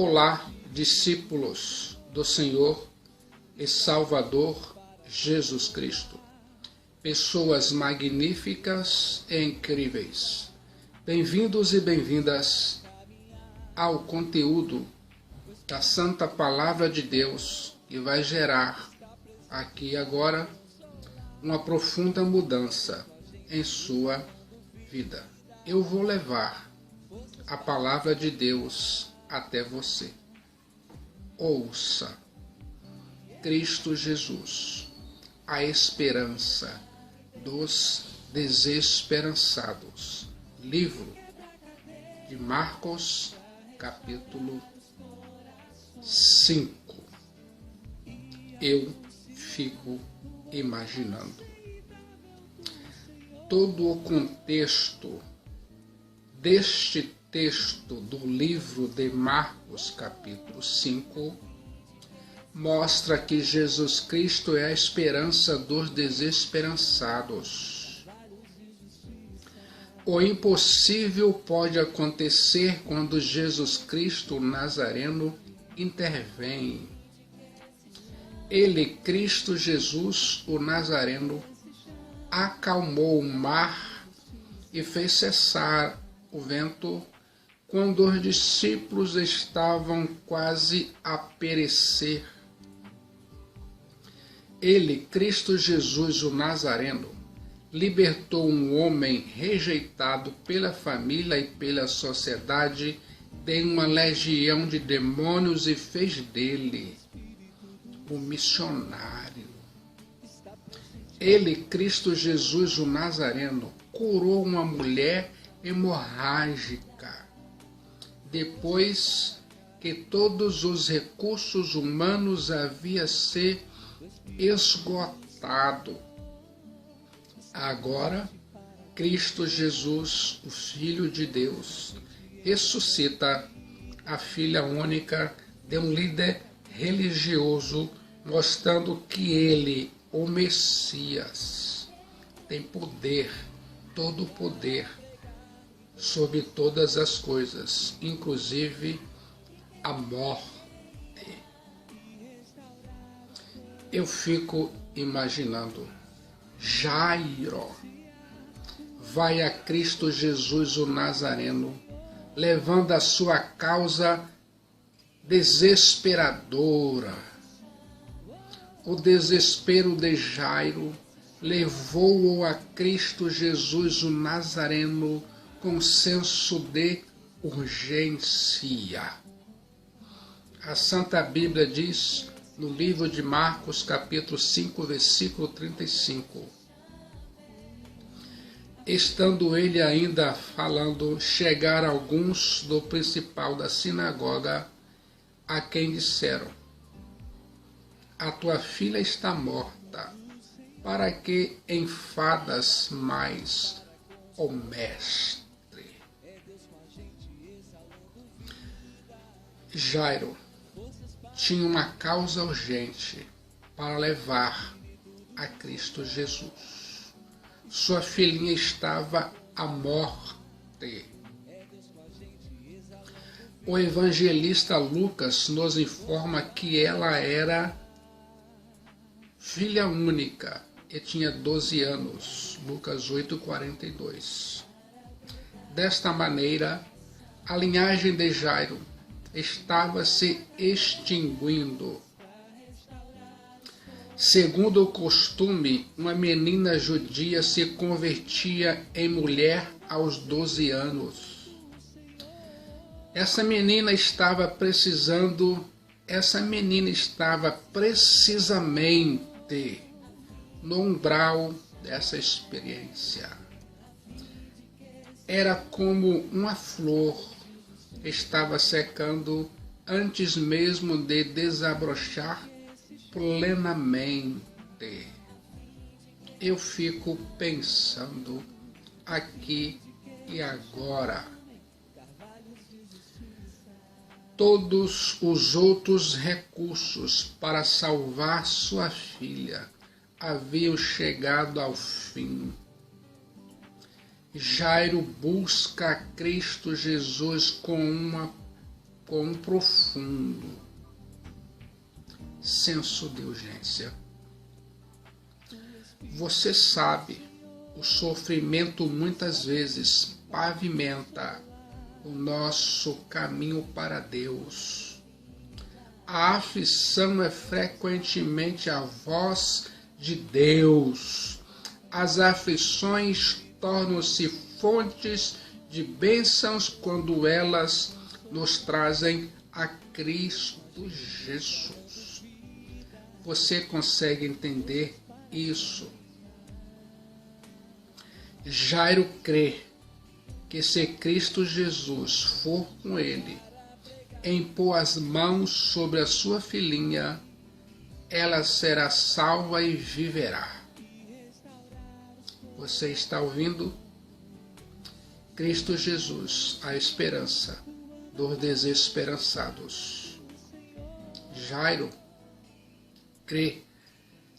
Olá, discípulos do Senhor e Salvador Jesus Cristo. Pessoas magníficas e incríveis. Bem-vindos e bem-vindas ao conteúdo da Santa Palavra de Deus, que vai gerar aqui e agora uma profunda mudança em sua vida. Eu vou levar a Palavra de Deus até você. Ouça. Cristo Jesus, a esperança dos desesperançados. Livro de Marcos, capítulo 5. Eu fico imaginando. Todo o contexto deste texto do livro de Marcos, capítulo 5, mostra que Jesus Cristo é a esperança dos desesperançados. O impossível pode acontecer quando Jesus Cristo, o Nazareno, intervém. Ele, Cristo Jesus, o Nazareno, acalmou o mar e fez cessar o vento quando os discípulos estavam quase a perecer. Ele, Cristo Jesus, o Nazareno, libertou um homem rejeitado pela família e pela sociedade de uma legião de demônios e fez dele um missionário. Ele, Cristo Jesus, o Nazareno, curou uma mulher hemorrágica, depois que todos os recursos humanos haviam se esgotado. Agora, Cristo Jesus, o Filho de Deus, ressuscita a filha única de um líder religioso, mostrando que ele, o Messias, tem poder, todo o poder, sobre todas as coisas, inclusive a morte. Eu fico imaginando, Jairo vai a Cristo Jesus o Nazareno, levando a sua causa desesperadora. O desespero de Jairo levou-o a Cristo Jesus o Nazareno com senso de urgência. A Santa Bíblia diz, no livro de Marcos, capítulo 5, versículo 35. Estando ele ainda falando, chegaram alguns do principal da sinagoga, a quem disseram: a tua filha está morta, para que enfadas mais o mestre? Jairo tinha uma causa urgente para levar a Cristo Jesus. Sua filhinha estava à morte. O evangelista Lucas nos informa que ela era filha única e tinha 12 anos. Lucas 8:42. Desta maneira, a linhagem de Jairo estava se extinguindo. Segundo o costume, uma menina judia se convertia em mulher aos 12 anos. Essa menina estava precisamente no umbral dessa experiência. Era como uma flor, estava secando antes mesmo de desabrochar plenamente. Eu fico pensando aqui e agora. Todos os outros recursos para salvar sua filha haviam chegado ao fim. Jairo busca a Cristo Jesus com com um profundo senso de urgência. Você sabe, o sofrimento muitas vezes pavimenta o nosso caminho para Deus. A aflição é frequentemente a voz de Deus. As aflições tornam-se fontes de bênçãos quando elas nos trazem a Cristo Jesus. Você consegue entender isso? Jairo crê que se Cristo Jesus for com ele, impor as mãos sobre a sua filhinha, ela será salva e viverá. Você está ouvindo? Cristo Jesus, a esperança dos desesperançados. Jairo crê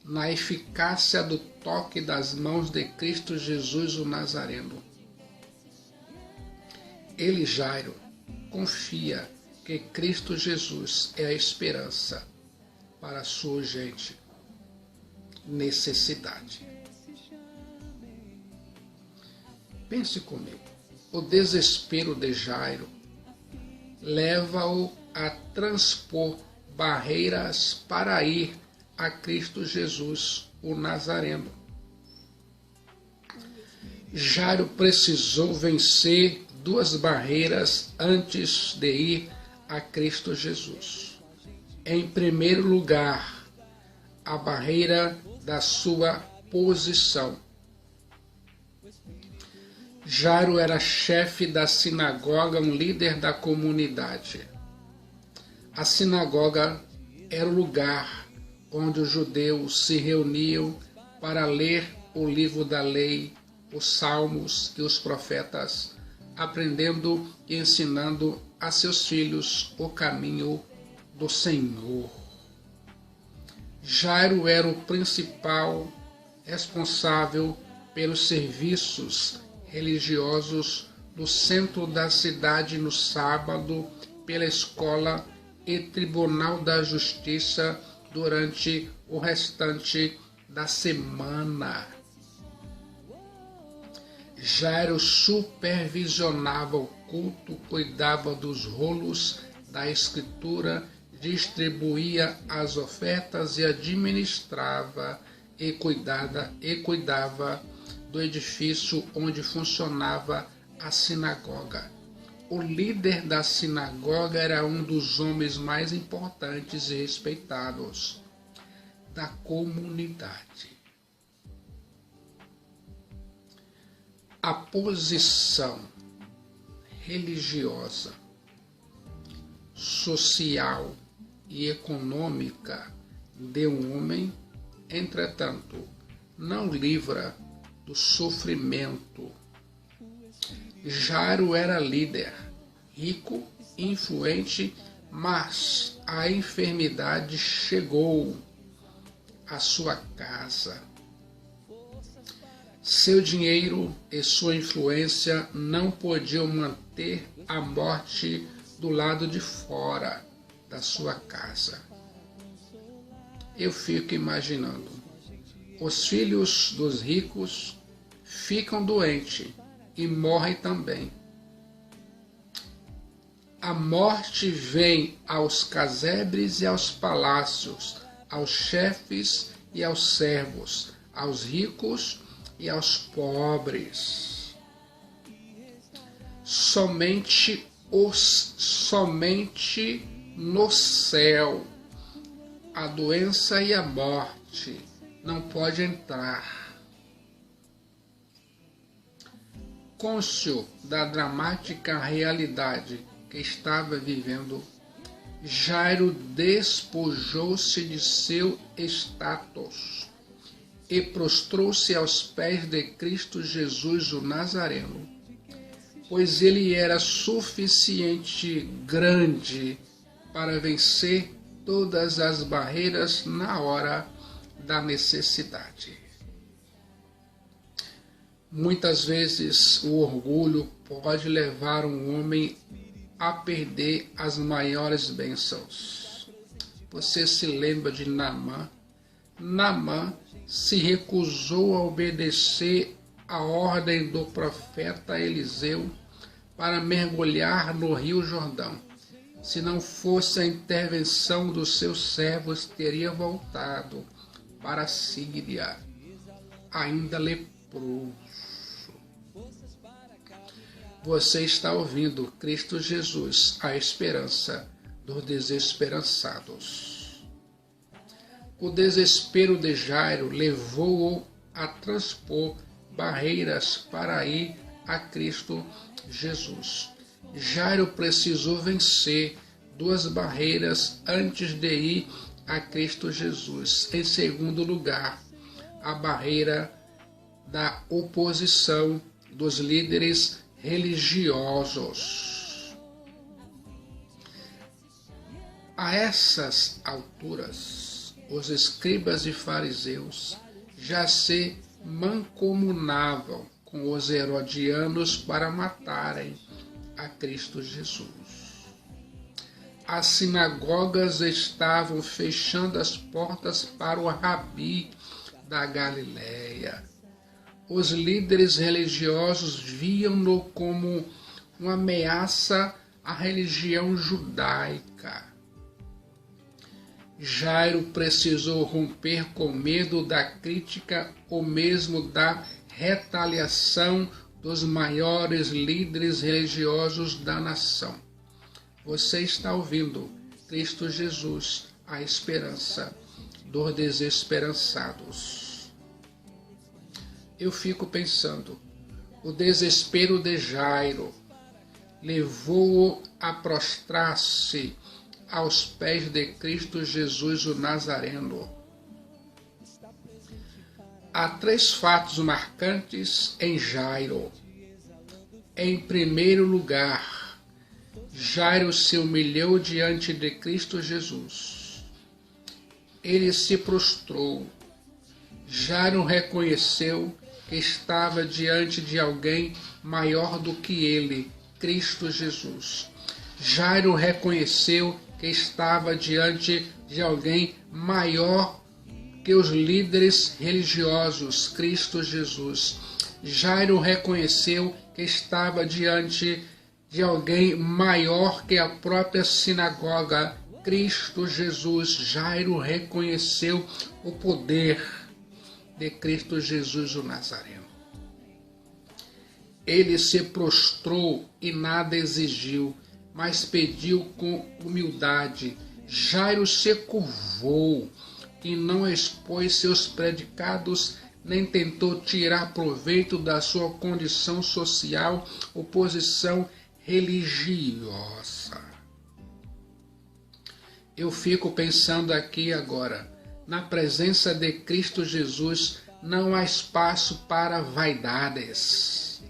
na eficácia do toque das mãos de Cristo Jesus o Nazareno. Ele, Jairo, confia que Cristo Jesus é a esperança para a sua urgente necessidade. Pense comigo. O desespero de Jairo leva-o a transpor barreiras para ir a Cristo Jesus, o Nazareno. Jairo precisou vencer duas barreiras antes de ir a Cristo Jesus. Em primeiro lugar, a barreira da sua posição. Jairo era chefe da sinagoga, um líder da comunidade. A sinagoga era o lugar onde os judeus se reuniam para ler o livro da lei, os salmos e os profetas, aprendendo e ensinando a seus filhos o caminho do Senhor. Jairo era o principal responsável pelos serviços religiosos no centro da cidade no sábado, pela escola e tribunal da justiça durante o restante da semana. Jairo supervisionava o culto, cuidava dos rolos da escritura, distribuía as ofertas e administrava e cuidava do edifício onde funcionava a sinagoga. O líder da sinagoga era um dos homens mais importantes e respeitados da comunidade. A posição religiosa, social e econômica de um homem, entretanto, não livra do sofrimento. Jairo era líder, rico, influente, mas a enfermidade chegou à sua casa. Seu dinheiro e sua influência não podiam manter a morte do lado de fora da sua casa. Eu fico imaginando, os filhos dos ricos ficam doentes e morrem também. A morte vem aos casebres e aos palácios, aos chefes e aos servos, aos ricos e aos pobres. Somente no céu a doença e a morte não pode entrar. Cônscio da dramática realidade que estava vivendo, Jairo despojou-se de seu status e prostrou-se aos pés de Cristo Jesus, o Nazareno, pois ele era suficiente grande para vencer todas as barreiras na hora da necessidade. Muitas vezes o orgulho pode levar um homem a perder as maiores bênçãos. Você se lembra de Naamã? Naamã se recusou a obedecer a ordem do profeta Eliseu para mergulhar no Rio Jordão. Se não fosse a intervenção dos seus servos, teria voltado para a Síria, ainda leproso. Você está ouvindo Cristo Jesus, a esperança dos desesperançados. O desespero de Jairo levou-o a transpor barreiras para ir a Cristo Jesus. Jairo precisou vencer duas barreiras antes de ir a Cristo Jesus. Em segundo lugar, a barreira da oposição dos líderes religiosos. A essas alturas, os escribas e fariseus já se mancomunavam com os herodianos para matarem a Cristo Jesus. As sinagogas estavam fechando as portas para o Rabi da Galileia. Os líderes religiosos viam-no como uma ameaça à religião judaica. Jairo precisou romper com medo da crítica ou mesmo da retaliação dos maiores líderes religiosos da nação. Você está ouvindo Cristo Jesus, a esperança dos desesperançados. Eu fico pensando, o desespero de Jairo levou-o a prostrar-se aos pés de Cristo Jesus, o Nazareno. Há três fatos marcantes em Jairo. Em primeiro lugar, Jairo se humilhou diante de Cristo Jesus. Ele se prostrou. Jairo reconheceu que estava diante de alguém maior do que ele, Cristo Jesus. Jairo reconheceu que estava diante de alguém maior que os líderes religiosos, Cristo Jesus. Jairo reconheceu que estava diante de alguém maior que a própria sinagoga, Cristo Jesus. Jairo reconheceu o poder de Cristo Jesus, o Nazareno. Ele se prostrou e nada exigiu, mas pediu com humildade. Jairo se curvou e não expôs seus predicados, nem tentou tirar proveito da sua condição social ou posição religiosa. Eu fico pensando aqui agora, na presença de Cristo Jesus não há espaço para vaidades.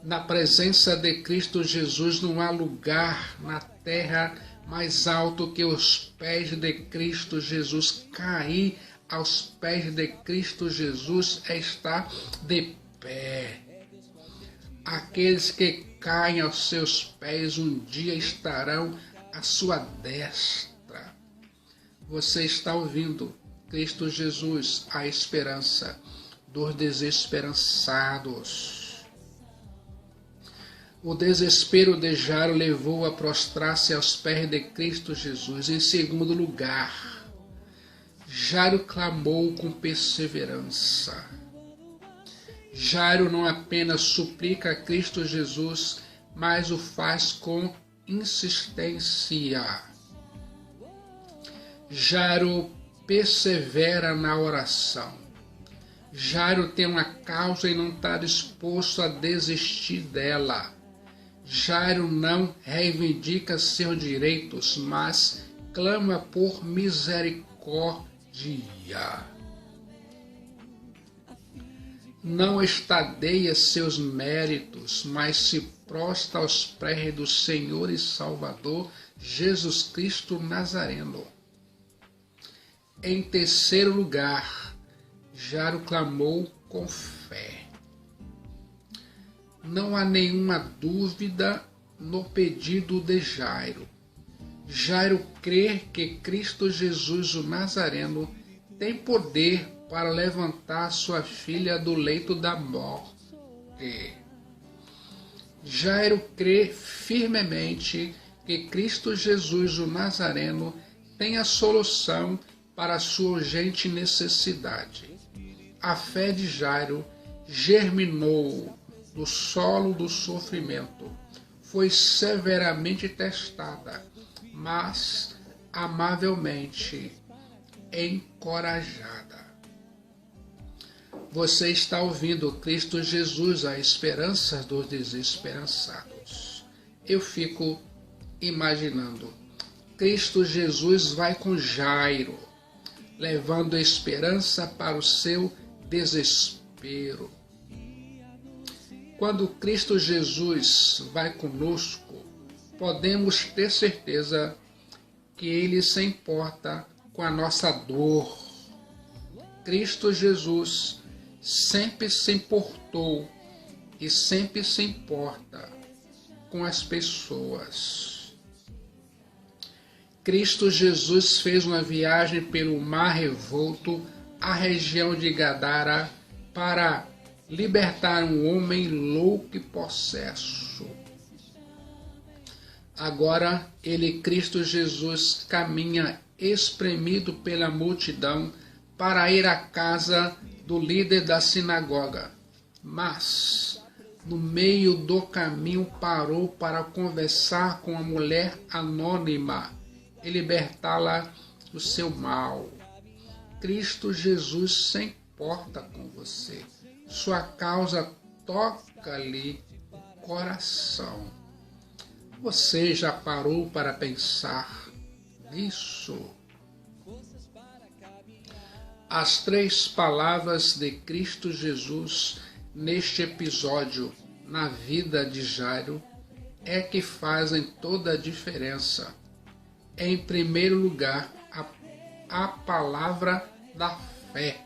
Na presença de Cristo Jesus não há lugar na terra mais alto que os pés de Cristo Jesus. Cair aos pés de Cristo Jesus é estar de pé. Aqueles que caem aos seus pés um dia estarão à sua destra. Você está ouvindo Cristo Jesus, a esperança dos desesperançados. O desespero de Jairo levou a prostrar-se aos pés de Cristo Jesus. Em segundo lugar, Jairo clamou com perseverança. Jairo não apenas suplica a Cristo Jesus, mas o faz com insistência. Jairo persevera na oração. Jairo tem uma causa e não está disposto a desistir dela. Jairo não reivindica seus direitos, mas clama por misericórdia. Não estadeia seus méritos, mas se prostra aos pés do Senhor e Salvador Jesus Cristo Nazareno. Em terceiro lugar, Jairo clamou com fé. Não há nenhuma dúvida no pedido de Jairo. Jairo crê que Cristo Jesus, o Nazareno, tem poder para levantar sua filha do leito da morte. Jairo crê firmemente que Cristo Jesus, o Nazareno, tem a solução para a sua urgente necessidade. A fé de Jairo germinou no solo do sofrimento, foi severamente testada, mas amavelmente encorajada. Você está ouvindo Cristo Jesus, a esperança dos desesperançados. Eu fico imaginando, Cristo Jesus vai com Jairo, levando esperança para o seu desespero. Quando Cristo Jesus vai conosco, podemos ter certeza que Ele se importa com a nossa dor. Cristo Jesus sempre se importou e sempre se importa com as pessoas. Cristo Jesus fez uma viagem pelo mar revolto à região de Gadara para libertar um homem louco e possesso. Agora ele, Cristo Jesus, caminha espremido pela multidão para ir à casa do líder da sinagoga. Mas, no meio do caminho, parou para conversar com uma mulher anônima e libertá-la do seu mal. Cristo Jesus se importa com você. Sua causa toca-lhe o coração. Você já parou para pensar nisso? As 3 palavras de Cristo Jesus neste episódio na vida de Jairo é que fazem toda a diferença. Em primeiro lugar, a palavra da fé.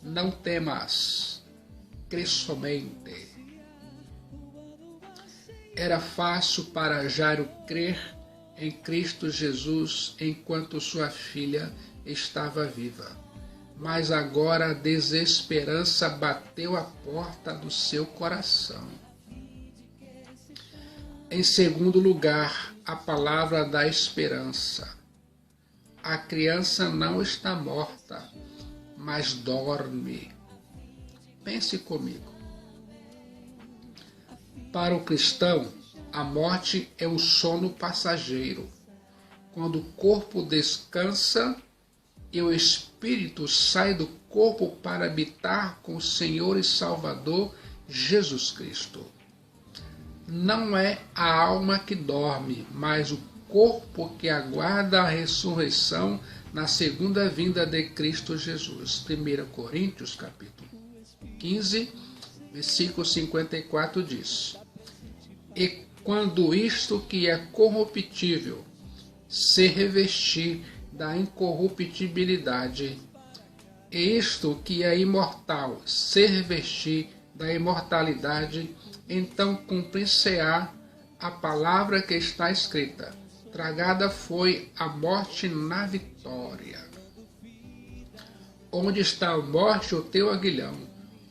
Não temas, crê somente. Era fácil para Jairo crer em Cristo Jesus enquanto sua filha estava viva. Mas agora a desesperança bateu a porta do seu coração. Em segundo lugar, a palavra da esperança. A criança não está morta, mas dorme. Pense comigo. Para o cristão, a morte é um sono passageiro. Quando o corpo descansa e o espírito sai do corpo para habitar com o Senhor e Salvador Jesus Cristo. Não é a alma que dorme, mas o corpo que aguarda a ressurreição na segunda vinda de Cristo Jesus. 1 Coríntios, capítulo 15, versículo 54 diz: E quando isto que é corruptível se revestir da incorruptibilidade, e isto que é imortal se revestir da imortalidade, então cumprir-se-á a palavra que está escrita: tragada foi a morte na vitória. Onde está a morte, o teu aguilhão?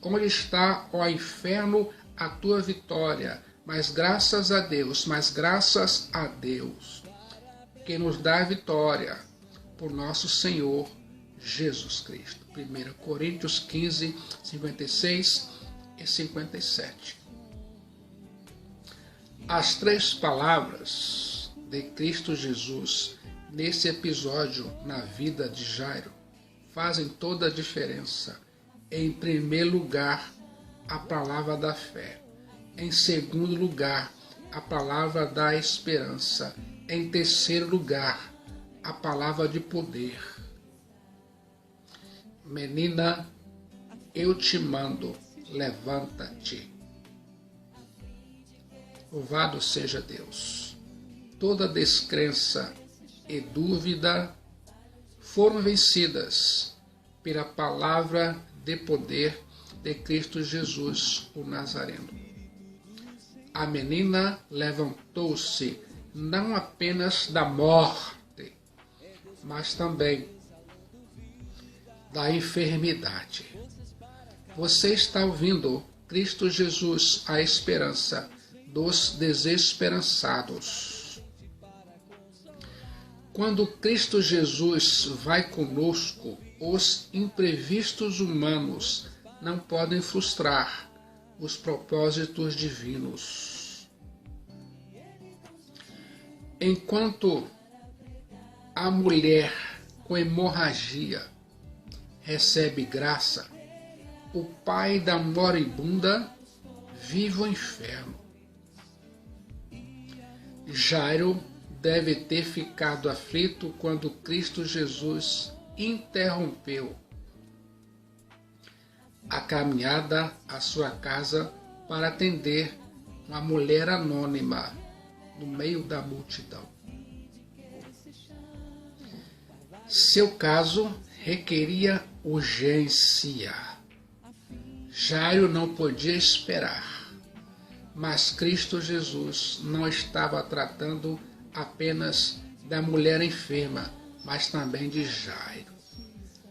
Onde está, ó inferno, a tua vitória? Mas graças a Deus, que nos dá a vitória por nosso Senhor Jesus Cristo. 1 Coríntios 15, 56 e 57. As 3 palavras de Cristo Jesus nesse episódio na vida de Jairo fazem toda a diferença. Em primeiro lugar, a palavra da fé. Em segundo lugar, a palavra da esperança. Em terceiro lugar, a palavra de poder. Menina, eu te mando, levanta-te. Louvado seja Deus. Toda descrença e dúvida foram vencidas pela palavra de poder de Cristo Jesus, o Nazareno. A menina levantou-se não apenas da morte, mas também da enfermidade. Você está ouvindo Cristo Jesus, a esperança dos desesperançados. Quando Cristo Jesus vai conosco, os imprevistos humanos não podem frustrar os propósitos divinos. Enquanto a mulher com hemorragia recebe graça, o pai da moribunda vive o inferno. Jairo deve ter ficado aflito quando Cristo Jesus interrompeu a caminhada à sua casa para atender uma mulher anônima no meio da multidão. Seu caso requeria urgência. Jairo não podia esperar, mas Cristo Jesus não estava tratando apenas da mulher enferma, mas também de Jairo.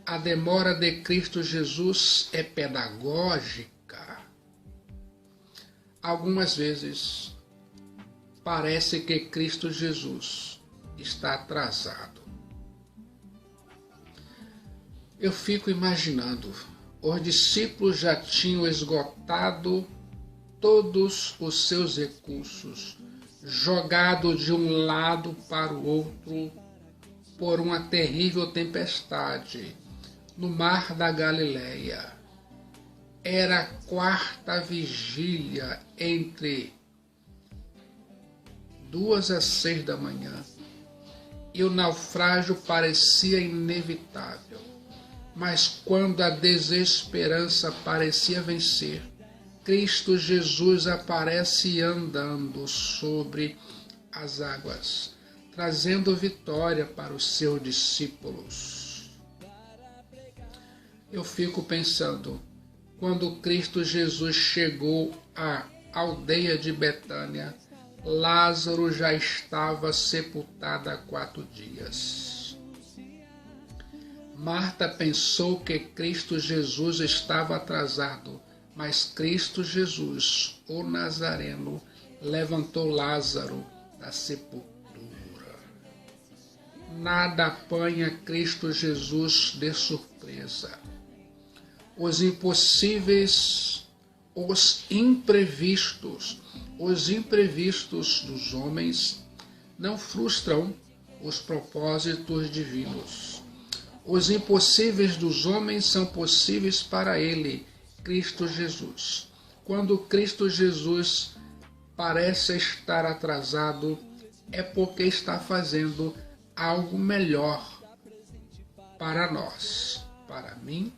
A demora de Cristo Jesus é pedagógica. Algumas vezes parece que Cristo Jesus está atrasado. Eu fico imaginando, os discípulos já tinham esgotado todos os seus recursos, jogado de um lado para o outro por uma terrível tempestade no mar da Galileia. Era a quarta vigília entre 2 às 6 da manhã e o naufrágio parecia inevitável. Mas quando a desesperança parecia vencer, Cristo Jesus aparece andando sobre as águas, trazendo vitória para os seus discípulos. Eu fico pensando, quando Cristo Jesus chegou à aldeia de Betânia, Lázaro já estava sepultado há 4 dias. Marta pensou que Cristo Jesus estava atrasado, mas Cristo Jesus, o Nazareno, levantou Lázaro da sepultura. Nada apanha Cristo Jesus de surpresa. Os impossíveis, os imprevistos dos homens não frustram os propósitos divinos. Os impossíveis dos homens são possíveis para ele, Cristo Jesus. Quando Cristo Jesus parece estar atrasado, é porque está fazendo algo melhor para nós, para mim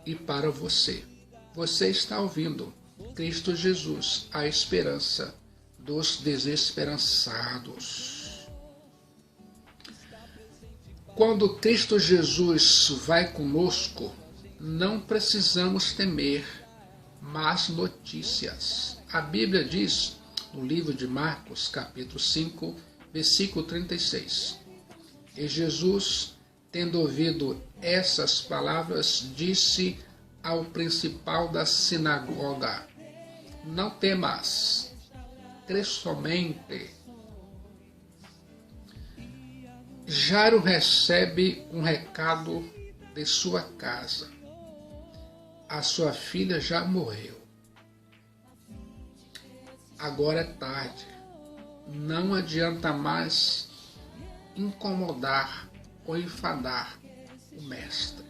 e para você. Você está ouvindo Cristo Jesus, a esperança dos desesperançados. Quando Cristo Jesus vai conosco, não precisamos temer más notícias. A Bíblia diz, no livro de Marcos, capítulo 5, versículo 36. E Jesus, tendo ouvido essas palavras, disse ao principal da sinagoga: não temas, crê somente. Jairo recebe um recado de sua casa. A sua filha já morreu. Agora é tarde. Não adianta mais incomodar ou enfadar o mestre.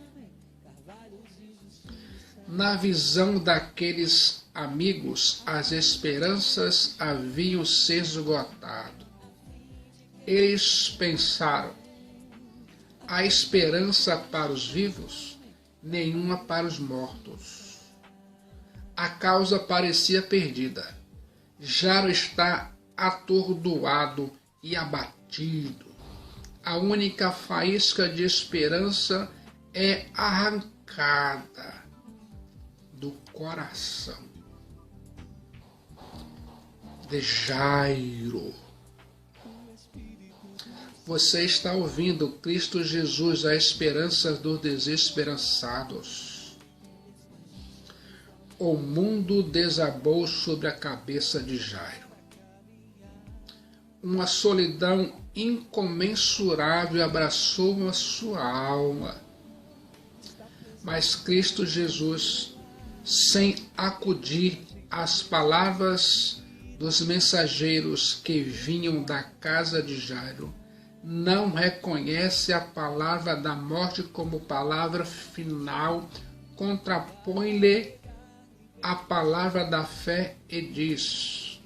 Na visão daqueles amigos, as esperanças haviam se esgotado. Eles pensaram: há esperança para os vivos, nenhuma para os mortos. A causa parecia perdida. Jairo está atordoado e abatido. A única faísca de esperança é arrancada do coração. de Jairo. Você está ouvindo Cristo Jesus, a esperança dos desesperançados. O mundo desabou sobre a cabeça de Jairo. Uma solidão incomensurável abraçou a sua alma. Mas Cristo Jesus, sem acudir às palavras dos mensageiros que vinham da casa de Jairo, não reconhece a palavra da morte como palavra final, contrapõe-lhe a palavra da fé e diz: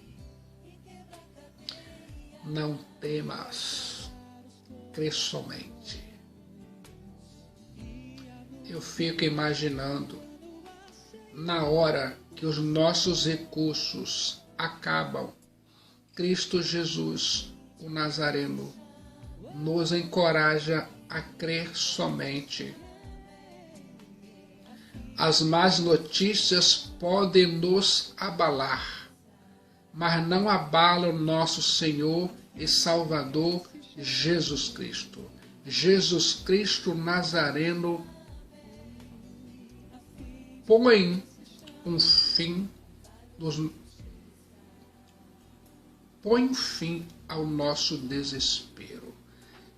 não temas, crê somente. Eu fico imaginando, na hora que os nossos recursos acabam, Cristo Jesus, o Nazareno, nos encoraja a crer somente. As más notícias podem nos abalar, mas não abalam nosso Senhor e Salvador Jesus Cristo. Jesus Cristo Nazareno põe um fim ao nosso desespero.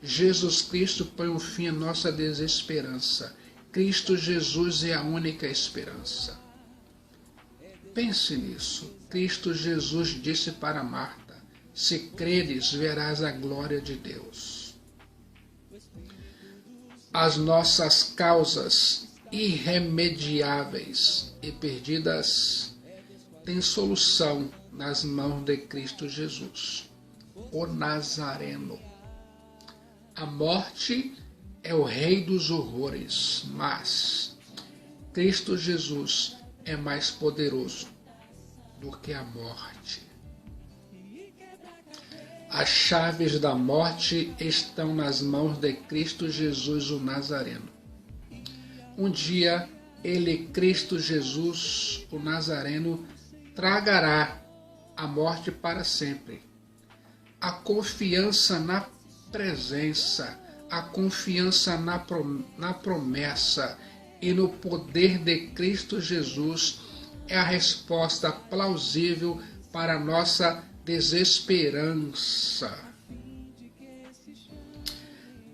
Jesus Cristo põe um fim à nossa desesperança. Cristo Jesus é a única esperança. Pense nisso. Cristo Jesus disse para Marta: se creres, verás a glória de Deus. As nossas causas irremediáveis e perdidas têm solução nas mãos de Cristo Jesus, o Nazareno. A morte é o rei dos horrores, mas Cristo Jesus é mais poderoso do que a morte. As chaves da morte estão nas mãos de Cristo Jesus, o Nazareno. Um dia, ele, Cristo Jesus, o Nazareno, tragará a morte para sempre. A confiança na presença, a confiança na promessa e no poder de Cristo Jesus é a resposta plausível para a nossa desesperança.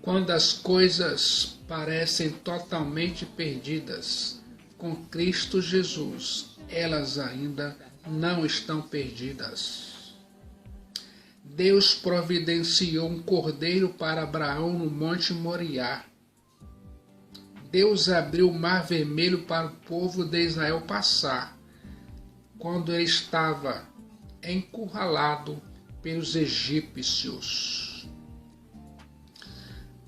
Quando as coisas parecem totalmente perdidas, com Cristo Jesus, elas ainda não estão perdidas. Deus providenciou um cordeiro para Abraão no Monte Moriá. Deus abriu o Mar Vermelho para o povo de Israel passar, quando ele estava encurralado pelos egípcios.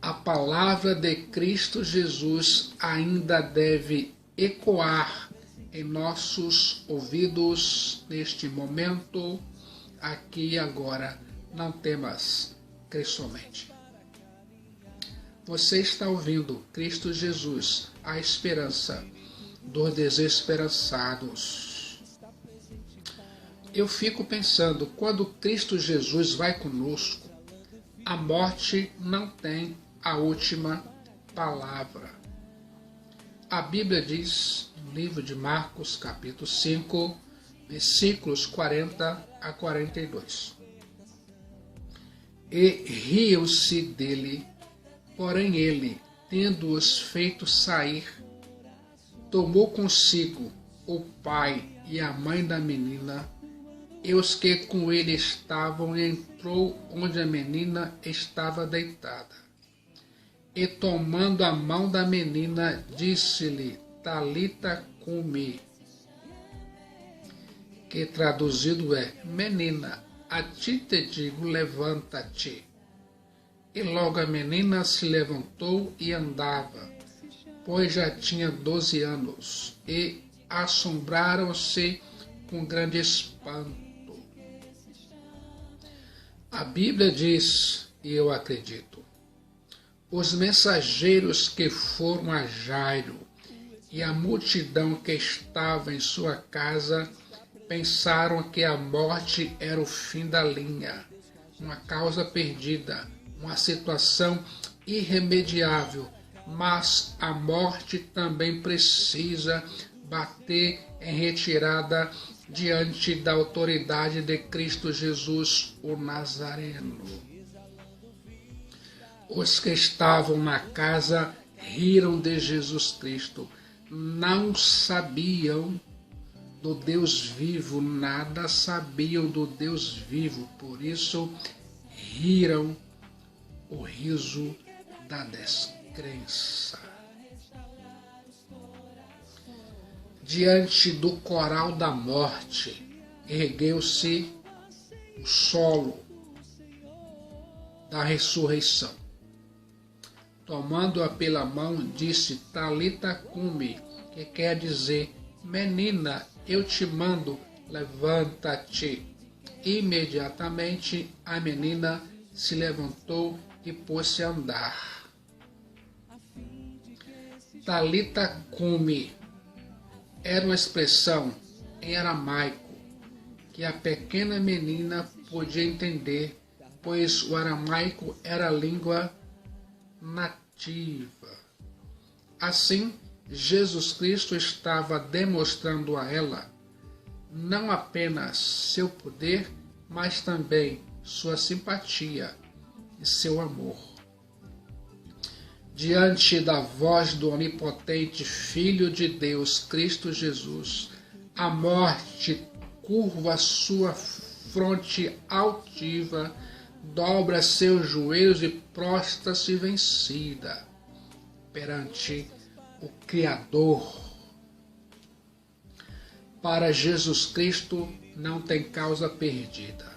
A palavra de Cristo Jesus ainda deve ecoar em nossos ouvidos neste momento, aqui e agora. Não temas, crê somente. Você está ouvindo Cristo Jesus, a esperança dos desesperançados. Eu fico pensando, quando Cristo Jesus vai conosco, a morte não tem a última palavra. A Bíblia diz, no livro de Marcos, capítulo 5, versículos 40 a 42. E riam-se dele, porém ele, tendo-os feito sair, tomou consigo o pai e a mãe da menina, e os que com ele estavam, e entrou onde a menina estava deitada. E tomando a mão da menina, disse-lhe: Talita cumi, que traduzido é: menina, a ti te digo, levanta-te. E logo a menina se levantou e andava, pois já tinha 12 anos, e assombraram-se com grande espanto. A Bíblia diz, e eu acredito, os mensageiros que foram a Jairo e a multidão que estava em sua casa pensaram que a morte era o fim da linha, uma causa perdida, uma situação irremediável, mas a morte também precisa bater em retirada diante da autoridade de Cristo Jesus, o Nazareno. Os que estavam na casa riram de Jesus Cristo, não sabiam do Deus vivo, nada sabiam do Deus vivo, por isso riram o riso da descrença. Diante do coral da morte, ergueu-se o solo da ressurreição. Tomando-a pela mão, disse: Talita cumi, que quer dizer: menina, eu te mando, levanta-te. Imediatamente a menina se levantou e pôs-se a andar. Talita cumi era uma expressão em aramaico que a pequena menina podia entender, pois o aramaico era a língua nativa. Assim, Jesus Cristo estava demonstrando a ela não apenas seu poder, mas também sua simpatia e seu amor. Diante da voz do onipotente Filho de Deus, Cristo Jesus, a morte curva sua fronte altiva, dobra seus joelhos e prostra-se vencida perante o Criador. Para Jesus Cristo não tem causa perdida.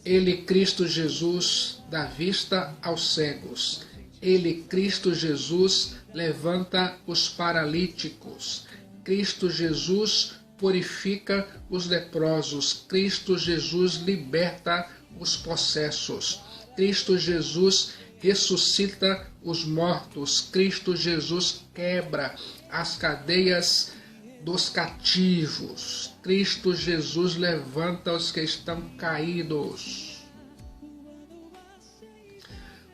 Ele, Cristo Jesus, dá vista aos cegos. Ele, Cristo Jesus, levanta os paralíticos. Cristo Jesus purifica os leprosos. Cristo Jesus liberta os possessos. Cristo Jesus ressuscita os mortos. Cristo Jesus quebra as cadeias dos cativos. Cristo Jesus levanta os que estão caídos.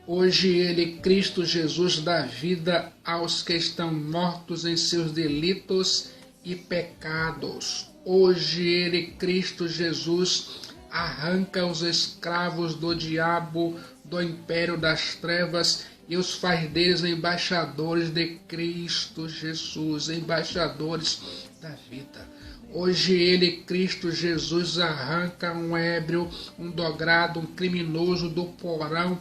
Hoje ele, Cristo Jesus, dá vida aos que estão mortos em seus delitos e pecados. Hoje ele, Cristo Jesus, arranca os escravos do diabo, do império das trevas, e os faz deles embaixadores de Cristo Jesus, embaixadores da vida. Hoje ele, Cristo Jesus, arranca um ébrio, um dogrado, um criminoso do porão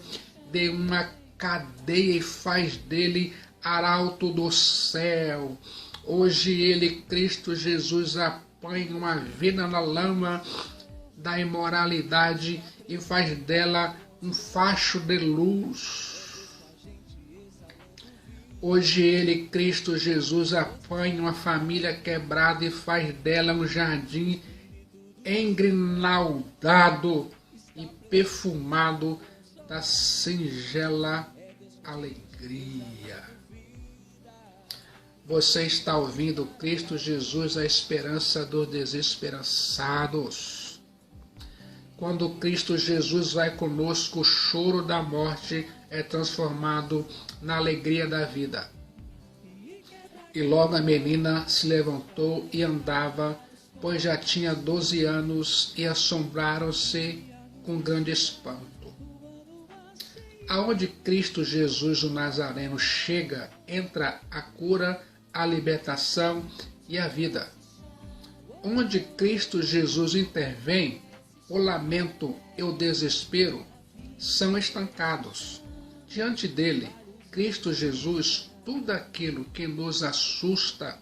de uma cadeia e faz dele arauto do céu. Hoje ele, Cristo Jesus, apanha uma vida na lama da imoralidade e faz dela um facho de luz. Hoje ele, Cristo Jesus, apanha uma família quebrada e faz dela um jardim engrinaldado e perfumado da singela alegria. Você está ouvindo Cristo Jesus, a esperança dos desesperançados. Quando Cristo Jesus vai conosco, o choro da morte é transformado na alegria da vida. E logo a menina se levantou e andava, pois já tinha 12 anos, e assombraram-se com grande espanto. Aonde Cristo Jesus, o Nazareno, chega, entra a cura, a libertação e a vida. Onde Cristo Jesus intervém, o lamento e o desespero são estancados. Diante dele, Cristo Jesus, tudo aquilo que nos assusta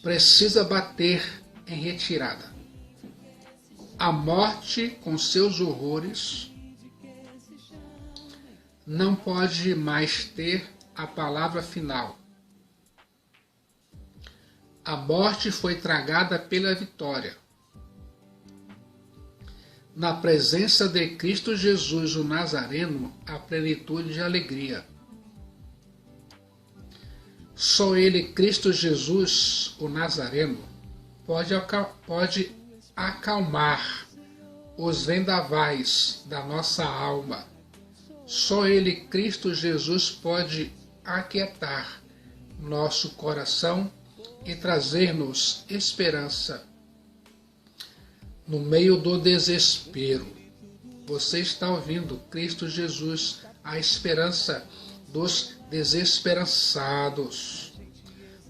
precisa bater em retirada. A morte, com seus horrores, não pode mais ter a palavra final. A morte foi tragada pela vitória. Na presença de Cristo Jesus, o Nazareno, a plenitude de alegria. Só ele, Cristo Jesus, o Nazareno, pode acalmar os vendavais da nossa alma. Só Ele, Cristo Jesus, pode aquietar nosso coração e trazer-nos esperança no meio do desespero. Você está ouvindo Cristo Jesus, a esperança dos desesperançados.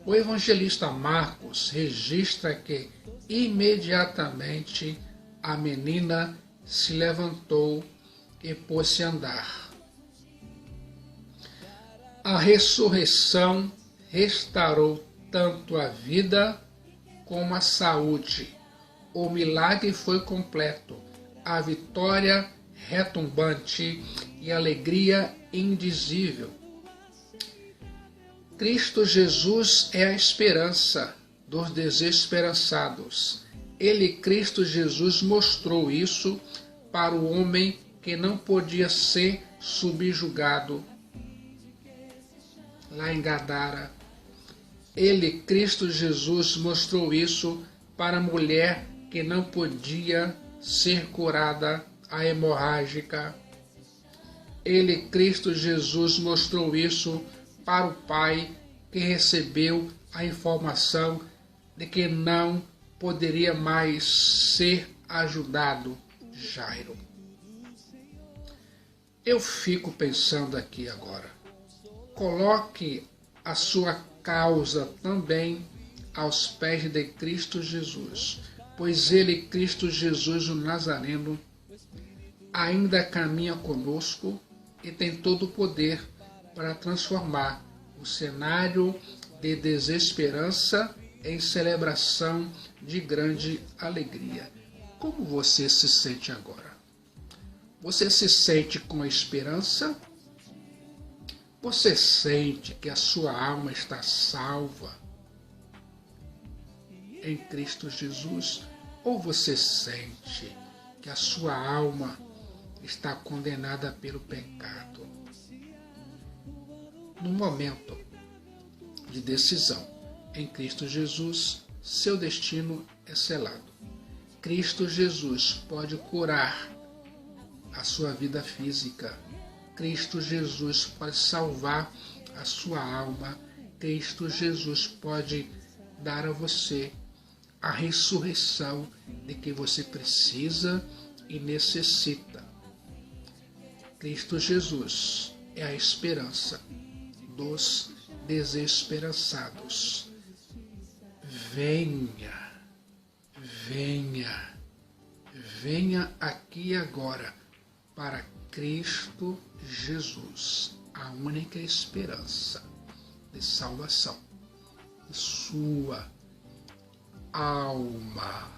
O evangelista Marcos registra que imediatamente a menina se levantou e pôs-se a andar. A ressurreição restaurou tanto a vida como a saúde. O milagre foi completo. A vitória retumbante e a alegria indizível. Cristo Jesus é a esperança dos desesperançados. Ele, Cristo Jesus, mostrou isso para o homem que não podia ser subjugado. Lá em Gadara, Ele, Cristo Jesus, mostrou isso para a mulher que não podia ser curada, a hemorrágica. Ele, Cristo Jesus, mostrou isso para o pai que recebeu a informação de que não poderia mais ser ajudado, Jairo. Eu fico pensando aqui agora. Coloque a sua causa também aos pés de Cristo Jesus, pois Ele, Cristo Jesus, o Nazareno, ainda caminha conosco e tem todo o poder para transformar o cenário de desesperança em celebração de grande alegria. Como você se sente agora? Você se sente com esperança? Você sente que a sua alma está salva em Cristo Jesus? Ou você sente que a sua alma está condenada pelo pecado? No momento de decisão em Cristo Jesus, seu destino é selado. Cristo Jesus pode curar a sua vida física. Cristo Jesus pode salvar a sua alma. Cristo Jesus pode dar a você a ressurreição de que você precisa e necessita. Cristo Jesus é a esperança dos desesperançados. Venha, venha, venha aqui agora para Cristo Jesus, a única esperança de salvação de sua alma.